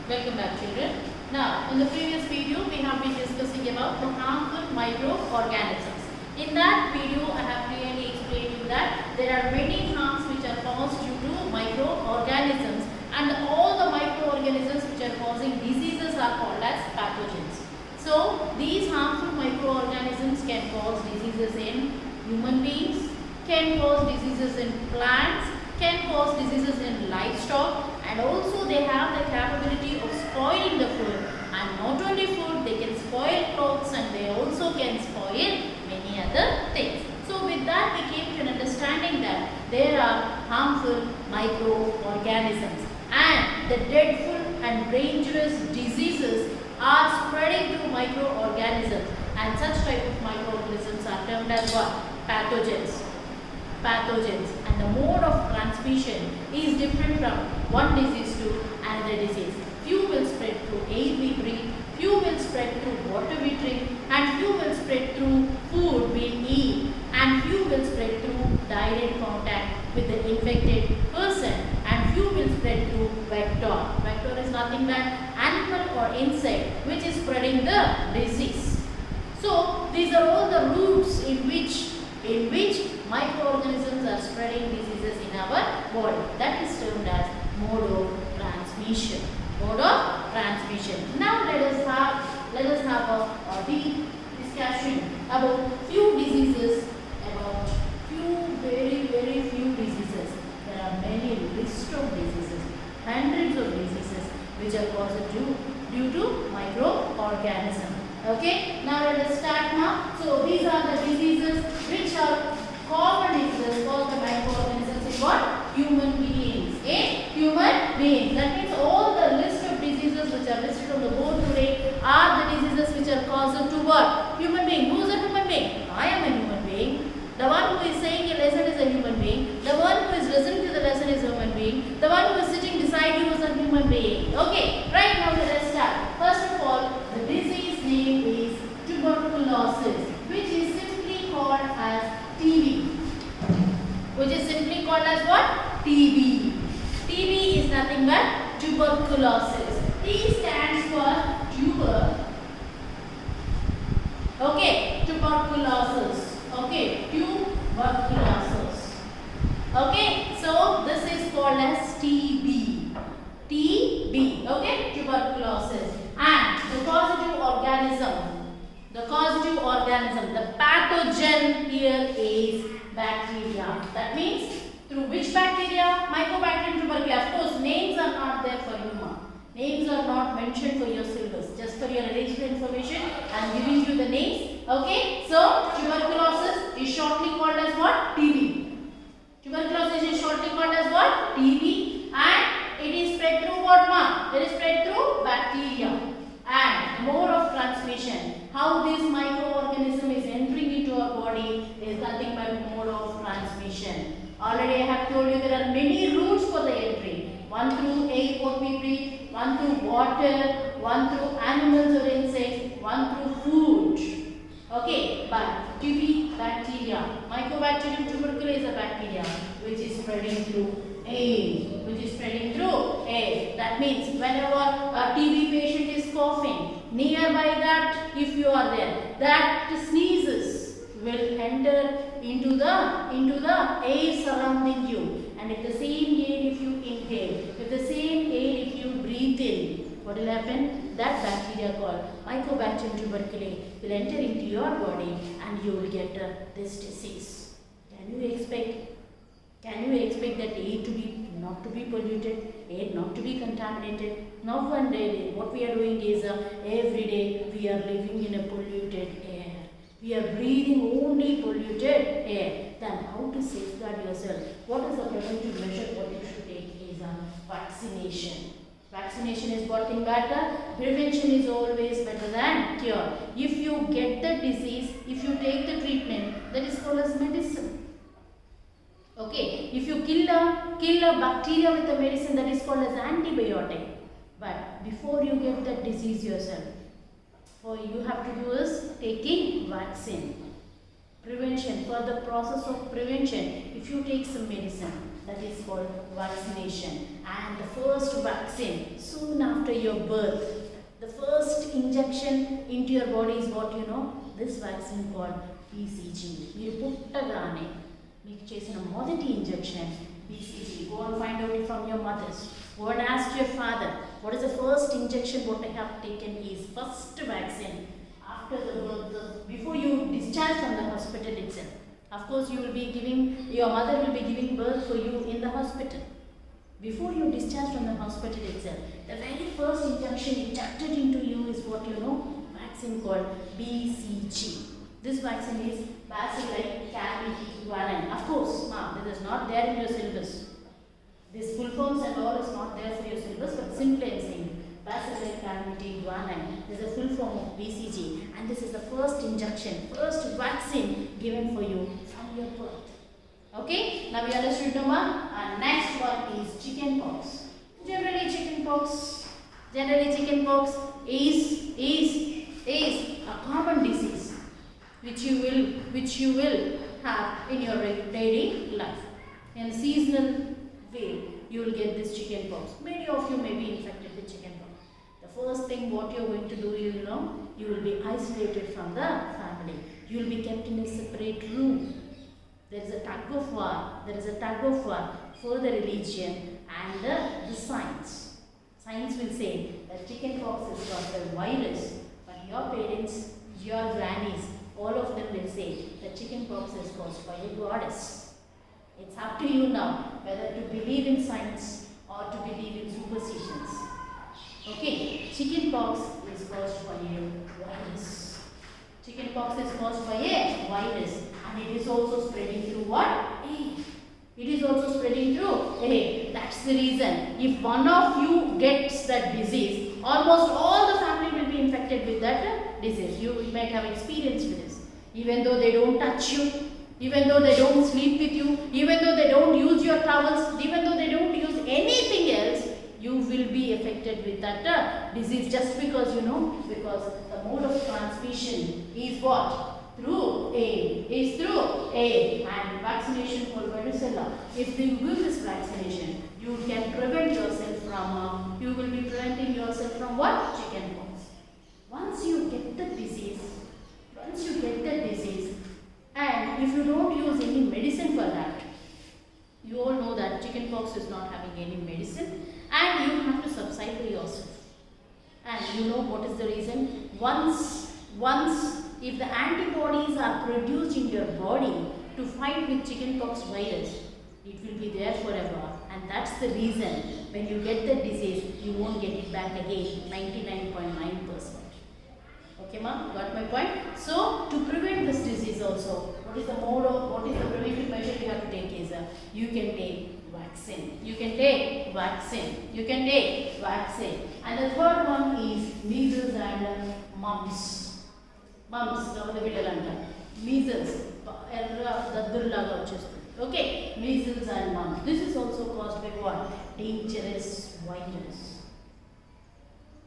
Welcome back, children. Now, in the previous video, we have been discussing about the harmful microorganisms. In that video, I have clearly explained you that there are many harms which are caused due to microorganisms, and all the microorganisms which are causing diseases are called as pathogens. So, these harmful microorganisms can cause diseases in human beings, can cause diseases in plants, can cause diseases in livestock, and also they have the capability of spoiling the food, and not only food, they can spoil clothes and they also can spoil many other things. So with that we came to an understanding that there are harmful microorganisms, and the dreadful and dangerous diseases are spreading through microorganisms, and such type of microorganisms are termed as what? Pathogens. And the mode of transmission is different from one disease to another disease. Few will spread through air we breathe, few will spread through water we drink, and few will spread through food we eat, and few will spread through direct contact with the infected person, and few will spread through vector. Vector is nothing but animal or insect which is spreading the disease. So these are all the routes in which microorganisms are spreading diseases in our body. That is termed as mode of transmission. Now let us have a deep discussion about few diseases, about very few diseases. There are many list of diseases, hundreds of diseases which are caused due to microorganisms. Okay, now let us start now. So these are the diseases which are common diseases caused by microorganisms in what? Human beings. Human beings. That means all the list of diseases which are listed on the board today are the diseases which are caused to what? Human being. Who is a human being? I am a human being. The one who is saying a lesson is a human being. The one who is listening to the lesson is a human being. The one who is sitting beside you is a human being. Okay, right now let us start. First of all, the disease name is tuberculosis, which is simply called as TB. Which is simply called as what? TB. TB is nothing but tuberculosis. T stands for tuber. Okay, tuberculosis. Okay, tuberculosis. Okay, so this is called as TB. TB. Okay, tuberculosis. And the causative organism, the pathogen here is bacteria. That means through which bacteria? Mycobacterium tuberculosis. Of course, names are not there for you. Names are not mentioned for your syllabus. Just for your additional information, I am giving you the names. Okay, so tuberculosis is shortly called as what? TB. Tuberculosis is shortly called as what? TB, and it is spread through what, ma? It is spread through bacteria. And mode of transmission, how this microorganism is entering into our body is nothing but mode of transmission. Already I have told you there are many routes for the entry. One through air what we breathe, one through water, one through animals or insects, one through food. Okay, but TB, bacteria, Mycobacterium tuberculosis is a bacteria which is spreading through air. That means whenever a TB patient is coughing, nearby that, if you are there, that sneezes will enter into the air surrounding you, and at the same air if you inhale, with the same air if you breathe in, what will happen? That bacteria called Mycobacterium tuberculosis will enter into your body and you will get this disease. Can you expect that air to be not to be polluted, air not to be contaminated? Not one day. What we are doing is every day we are living in a polluted air. We are breathing only polluted air. Then how to safeguard yourself? What is the preventive measure? What you should take is vaccination. Vaccination is what thing better. Prevention is always better than cure. If you get the disease, if you take the treatment, that is called as medicine. Okay, if you kill a bacteria with a medicine, that is called as antibiotic. But before you get that disease yourself, what you have to do is taking vaccine. Prevention, for the process of prevention, if you take some medicine, that is called vaccination. And the first vaccine soon after your birth, the first injection into your body is what you know? This vaccine called BCG. మీరు పుట్టగానే మీకు చేసిన మొదటి injection BCG. Go and find out it from your mothers. Go and ask your father. What is the first injection what I have taken is first vaccine after the birth, before you discharge from the hospital itself. Of course, you will be giving, your mother will be giving birth for you in the hospital. Before you discharge from the hospital itself, the very first injection injected into you is what you know? Vaccine called BCG. This vaccine is bacillus calmette guanine. Of course, this is not there in your syllabus. This full forms and all is not there for your syllabus, but simply I am saying bacillus calmette guanine is a full form of BCG, and this is the first injection, first vaccine given for you from your birth. Okay, now we understood Noma. And next one is chickenpox. Generally chickenpox is a common disease which you will have in your daily life. In seasonal way, you will get this chickenpox. Many of you may be infected with chickenpox. The first thing what you are going to do, you know, you will be isolated from the family. You will be kept in a separate room. There is a tug of war for the religion and the science. Science will say that chickenpox is caused by virus, but your parents, your grannies, all of them will say that chickenpox is caused by a goddess. It's up to you now whether to believe in science or to believe in superstitions. Okay, chickenpox is caused by a virus. Chickenpox is caused by a virus, and it is also spreading through what? Air. It is also spreading through air. That's the reason. If one of you gets that disease, almost all the family will be infected with that disease. You might have experience with this. Even though they don't touch you, even though they don't sleep with you, even though they don't use your towels, even though they don't use anything else, you will be affected with that disease just because you know, because the mode of transmission is what? Through air. Is through air. And vaccination for varicella. If you give this vaccination, you can prevent yourself from, you will be preventing yourself from what? Chickenpox. Once you get the disease, and if you don't use any medicine for that, you all know that chickenpox is not having any medicine, and you have to subside by yourself. And you know what is the reason? Once if the antibodies are produced in your body to fight with chickenpox virus, it will be there forever, and that's the reason when you get the disease, you won't get it back again, 99.9%. Okay, ma? Got my point? So, to prevent this disease also, what is the preventive measure you have to take is, you can take vaccine. And the third one is measles and mumps. Measles. Okay, measles and mumps. This is also caused by what? Dangerous virus.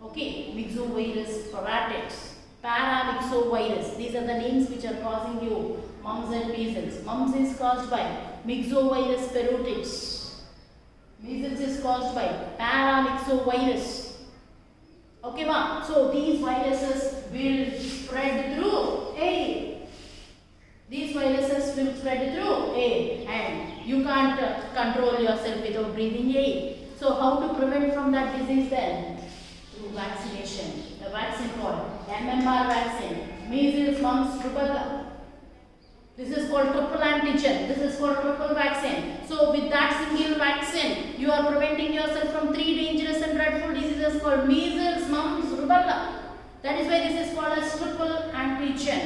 Okay, myxovirus paratex. Paramyxovirus. These are the names which are causing you mumps and measles. Mumps is caused by myxovirus parotex. Measles is caused by paramyxovirus. Okay, ma? So these viruses will spread through air. And you can't control yourself without breathing air. So how to prevent from that disease then? Through vaccination. The vaccine called MMR vaccine, measles, mumps, rubella. This is called triple antigen. This is called triple vaccine. So with that single vaccine, you are preventing yourself from 3 dangerous and dreadful diseases called measles, mumps, rubella. That is why this is called as triple antigen.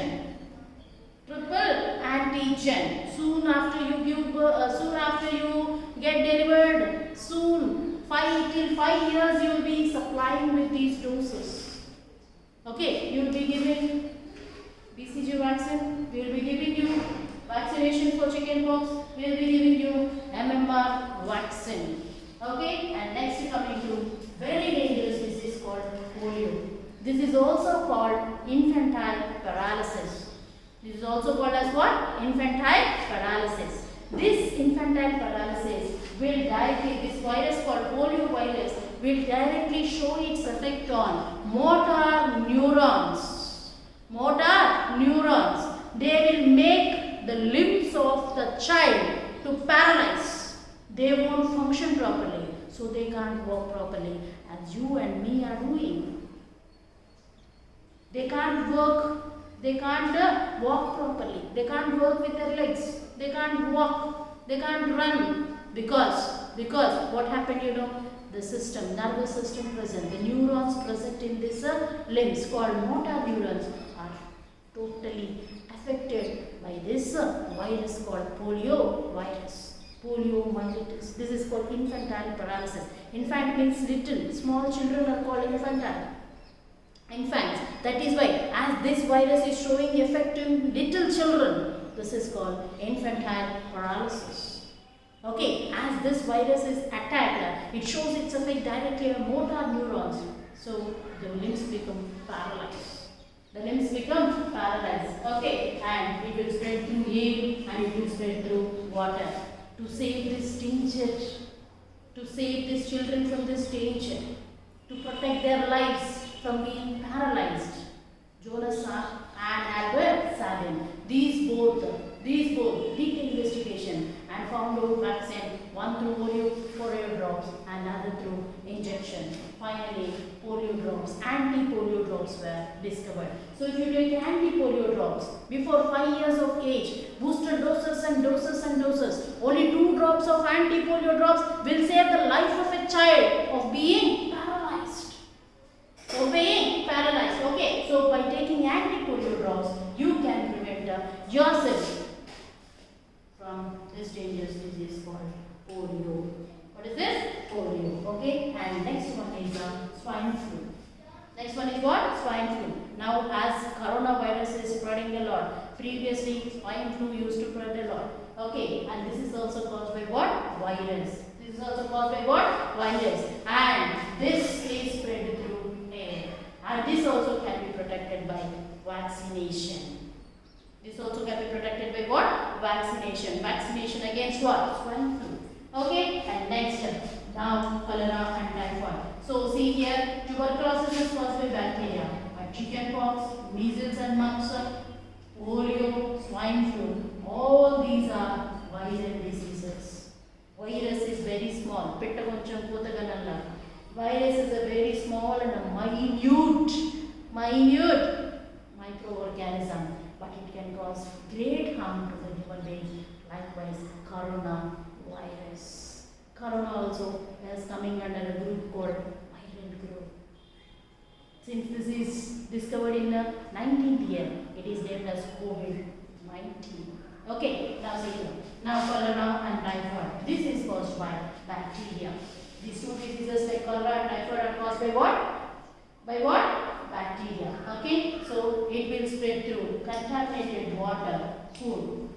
Soon after you get delivered, till 5 years you will be supplying with these doses. Okay, you will be giving BCG vaccine, we will be giving you vaccination for chickenpox, we will be giving you MMR vaccine. Okay, and next coming to very dangerous disease called polio. This is also called infantile paralysis. This is also called as what? Infantile paralysis. This infantile paralysis will directly, this virus called polio virus will directly show its effect on motor neurons. Motor neurons. They will make the limbs of the child to paralyze. They won't function properly, so they can't walk properly as you and me are doing. They can't work. They can't walk properly. They can't work with their legs. They can't walk. They can't run because what happened, you know, the system, nervous system present, the neurons present in this limbs called motor neurons are totally affected by this virus called polio virus. Poliomyelitis. This is called infantile paralysis. Infant means little. Small children are called infantile. Infants. That is why, as this virus is showing effect in little children, this is called infantile paralysis. Okay, as this virus is attacked, it shows its effect directly on motor neurons. So the limbs become paralyzed. The limbs become paralyzed. Okay, and it will spread through air and it will spread through water. To save this danger, to save these children from this danger, to protect their lives from being paralyzed, Jonas Salk and Albert Sabin, these both did investigation and found out vaccine, one through polio drops and other through injection. Finally, polio drops, anti-polio drops were discovered. So if you take anti-polio drops before 5 years of age, booster doses and doses and doses, only 2 drops of anti-polio drops will save the life of a child of being paralyzed. Okay, so by taking anti-polio drops, you can prevent yourself from this dangerous disease called polio. What is this? Polio. Okay, and next one is swine flu. Next one is what? Swine flu. Now, as coronavirus is spreading a lot, previously swine flu used to spread a lot. Okay, and this is also caused by what? Virus. This is also caused by what? Virus. And this is spread through air. And this also can be protected by vaccination. This also can be protected by what? Vaccination. Vaccination against what? Swine flu. Okay, and next, now cholera and typhoid. So see here, tuberculosis is caused by bacteria, but chickenpox, measles and mumps, polio, swine flu, all these are viral diseases. Virus is very small. Virus is a very small and a minute microorganism, but it can cause great harm to the human being. Likewise, coronavirus. Corona also is coming under a group called viral group. Since this is discovered in the 19th year, it is named as COVID-19. Okay, now see here. Now cholera and typhoid. This is caused by bacteria. These two diseases like cholera and typhoid are caused by what? By what? Bacteria. Okay, so it will spread through contaminated water, food.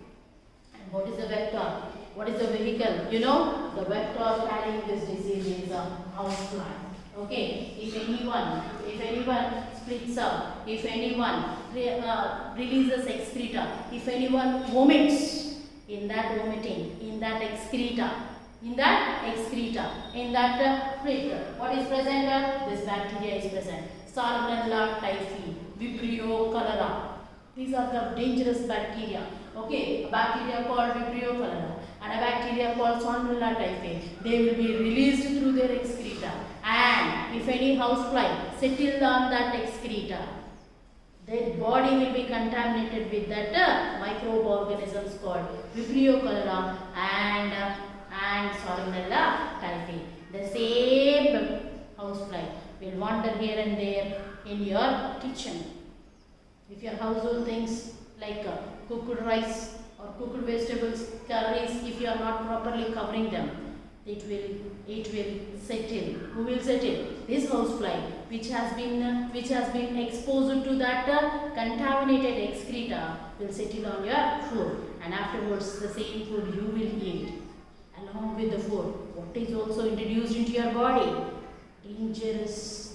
And what is the vector? What is the vehicle? You know, the vector carrying this disease is a housefly. Okay, if anyone splits up, if anyone releases excreta, if anyone vomits, in that vomiting, in that excreta, fluid, what is present? This bacteria is present. Salmonella typhi, Vibrio cholera. These are the dangerous bacteria. Okay, a bacteria called Vibrio cholera and a bacteria called Salmonella typhi. They will be released through their excreta. And if any housefly settled on that excreta, their body will be contaminated with that microorganisms called Vibrio cholera and Salmonella typhi. The same housefly will wander here and there in your kitchen. If your household things like cooked rice or cooked vegetables, curries, if you are not properly covering them, it will settle. Who will settle? This housefly, which has been exposed to that contaminated excreta, will settle on your food, and afterwards the same food you will eat along with the food. What is also introduced into your body? Dangerous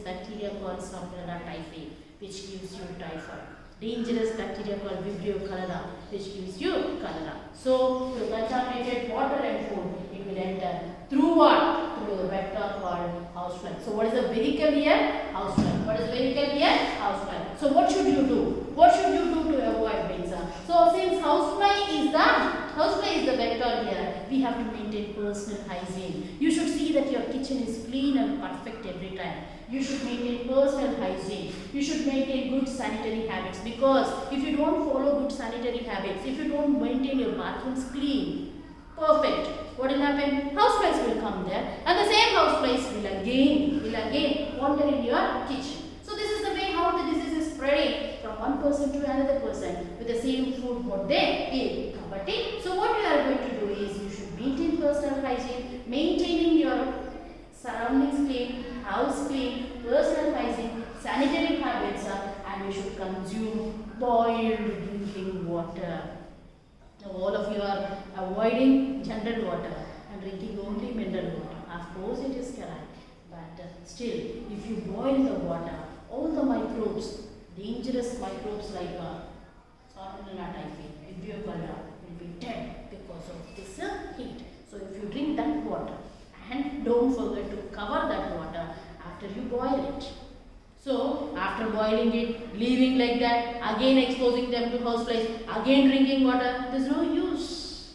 bacteria called Salmonella typhi, which gives you typhoid. Dangerous bacteria called Vibrio cholera, which gives you cholera. So, to contaminated water and food, it will enter through what? Through the vector called housefly. So what is the vehicle here? Housefly. What is the vehicle here? Housefly. So what should you do? What should you do to avoid bees? So since housefly is the vector here, we have to maintain personal hygiene. You should see that your kitchen is clean and perfect every time. You should maintain personal hygiene. You should maintain good sanitary habits, because if you don't follow good sanitary habits, if you don't maintain your bathrooms clean, perfect, what will happen? Houseflies will come there, and the same houseflies will again wander in your kitchen. So this is the way how the disease is spreading from one person to another person with the same food what they eat. So what you are going to do is you should maintain personal hygiene, maintaining your surroundings clean, house clean, personal hygiene, sanitary habits, and you should consume boiled drinking water. Now all of you are avoiding general water and drinking only mineral water. Of course it is correct, but still if you boil the water, all the microbes, dangerous microbes like Salmonella typhi, Vibrio cholera will be dead because of this heat. So if you drink that water, and don't forget to cover that water after you boil it. So after boiling it, leaving like that, again exposing them to houseflies, again drinking water, there is no use.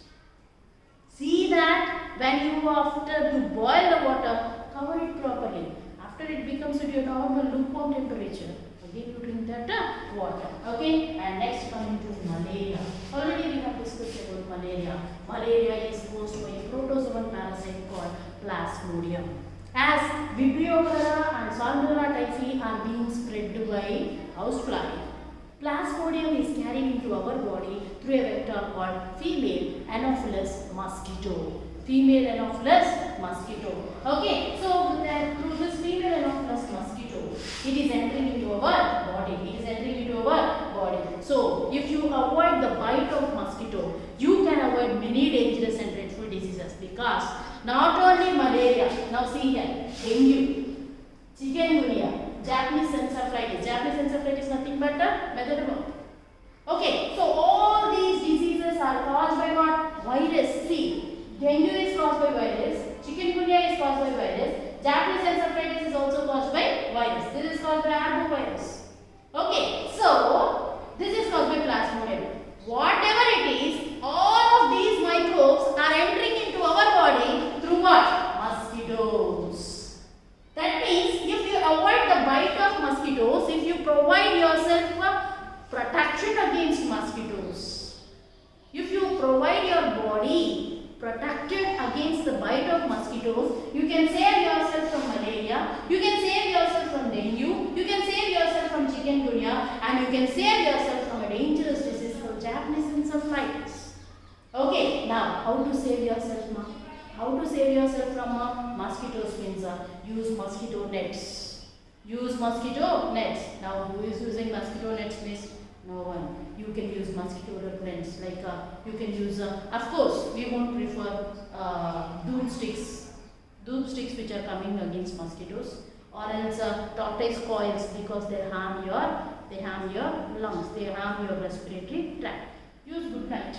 See that when you after to boil the water, cover it properly. After it becomes at your normal lukewarm temperature, again you drink that water. Okay, and next coming to malaria. Already we have discussed about malaria. Malaria is caused by a protozoan parasite called Plasmodium. As Vibrio cholera and Salmonella typhi are being spread by housefly, Plasmodium is carried into our body through a vector called female Anopheles mosquito. Female Anopheles mosquito. Okay, so through this female Anopheles mosquito, it is entering into our body. So if you avoid the bite of mosquito, you can avoid many dangerous and dreadful diseases, because not only malaria, now see here, dengue, chikungunya, Japanese encephalitis. Japanese encephalitis is nothing but a methadone. Okay, so all these diseases are caused by what? Virus. See, dengue is caused by virus, chikungunya is caused by virus, Japanese encephalitis is also caused by virus. This is caused by arbovirus. Okay, so this is caused by Plasmodium. Whatever it is, all of these microbes are entering into our body through what? Mosquitoes. That means if you avoid the bite of mosquitoes, if you provide yourself protection against mosquitoes, if you provide your body protected against the bite of mosquitoes, you can save yourself from malaria, you can save yourself from dengue, you can save yourself from chikungunya, and you can save yourself from a dangerous disease called Japanese encephalitis. Okay, now how to save yourself now? How to save yourself from mosquitoes means use mosquito nets. Use mosquito nets. Now who is using mosquito nets means? No one. You can use mosquito repellents, like you can use, of course we won't prefer doom sticks which are coming against mosquitoes, or else tortoise coils, because they harm your lungs, they harm your respiratory tract. Use good night.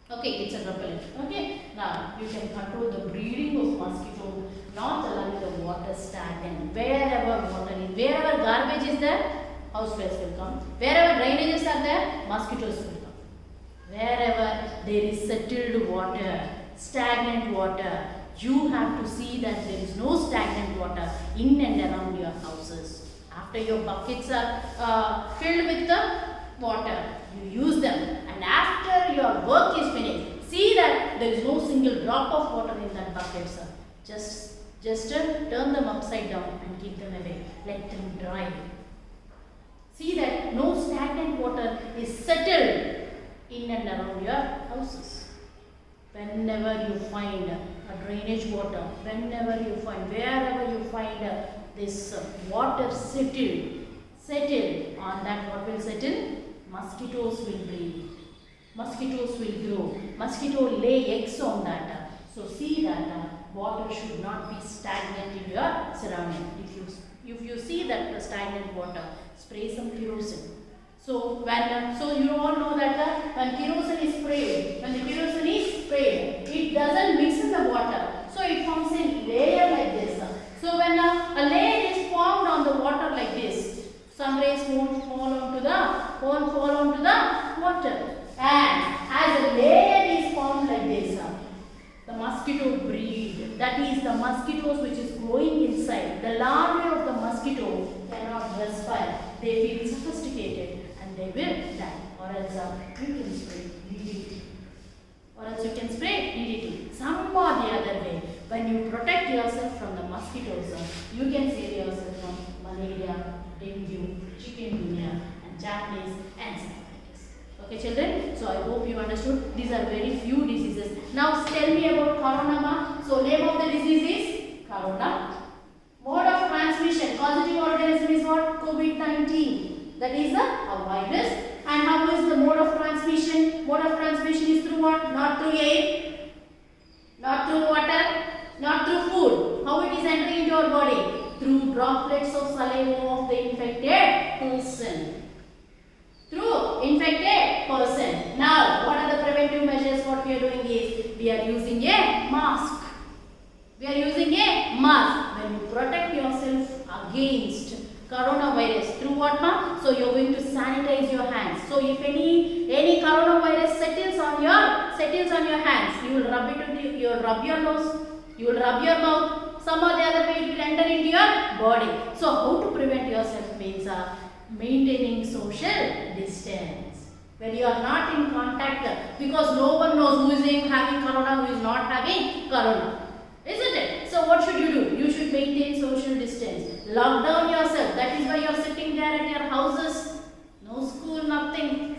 Okay, it's a repellent. Okay, now you can control the breeding of mosquito, not allowing the water stagnant. Wherever water is, wherever garbage is there, houseflies will come. Wherever drainages are there, mosquitoes will come. Wherever there is settled water, stagnant water, you have to see that there is no stagnant water in and around your houses. After your buckets are filled with the water, you use them, and after your work is finished, see that there is no single drop of water in that bucket, sir. Just turn them upside down and keep them away. Let them dry. See that no stagnant water is settled in and around your houses. Whenever you find a drainage water, wherever you find this water settled on that, what will settle? Mosquitoes will breed. Mosquitoes will grow. Mosquito lay eggs on that. So see that water should not be stagnant in your surrounding. If you see that stagnant water, spray some kerosene. So you all know that when kerosene is sprayed, when the kerosene is sprayed, it doesn't mix in the water. So it forms a layer like this. So when a layer is formed on the water like this, some rays won't fall onto the water. And as a layer is formed like this, the mosquito breed. That is the mosquitoes which is growing inside. The larvae of the mosquito cannot respire. They feel sophisticated and they will die. Or else you can spray DDT. Or else you can spray DDT. Some or the other way. When you protect yourself from the mosquitoes, you can save yourself from malaria, dengue, chikungunya, and Japanese encephalitis. Okay, children. So I hope you understood. These are very few diseases. Now tell me about corona. So name of the disease is corona. Mode of transmission. Causative organism is what? COVID-19. That is a virus. And how is the mode of transmission? Mode of transmission is through what? Not through air, not through water, not through food. How it is entering into our body? Through droplets of saliva of the infected person. Through infected person. Now, what are the preventive measures? What we are doing is, we are using a mask. We are using a mask. When you protect yourself against coronavirus, through what, ma? So you are going to sanitize your hands. So if any coronavirus settles on your hands, you will rub it into, you will rub your nose, you will rub your mouth. Some or the other way it will enter into your body. So how to prevent yourself means maintaining social distance. When you are not in contact, because no one knows who is having corona, who is not having corona. Isn't it? So what should you do? You should maintain social distance. Lock down yourself. That is why you are sitting there at your houses. No school, nothing.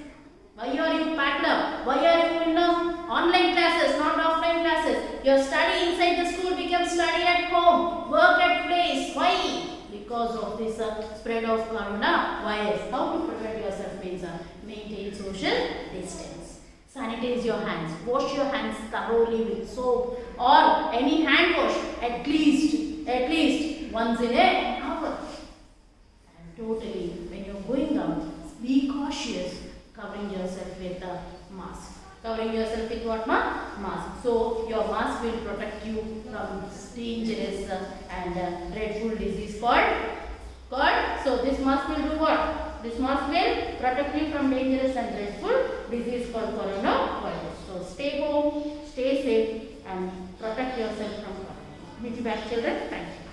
Why are you packed up? Why are you in online classes, not offline classes? Your study inside the school becomes study at home, work at place. Why? Because of this spread of coronavirus. How to protect yourself means maintain social distance. Sanitize your hands. Wash your hands thoroughly with soap or any hand wash at least once in an hour. And totally, when you are going out, be cautious covering yourself with a mask. Covering yourself with what, mask. So your mask will protect you from dangerous and dreadful disease called. So this mask will do what? This mask will protect you from dangerous and dreadful disease called coronavirus. So stay home, stay safe, and protect yourself from corona. Meet you back, children. Thank you.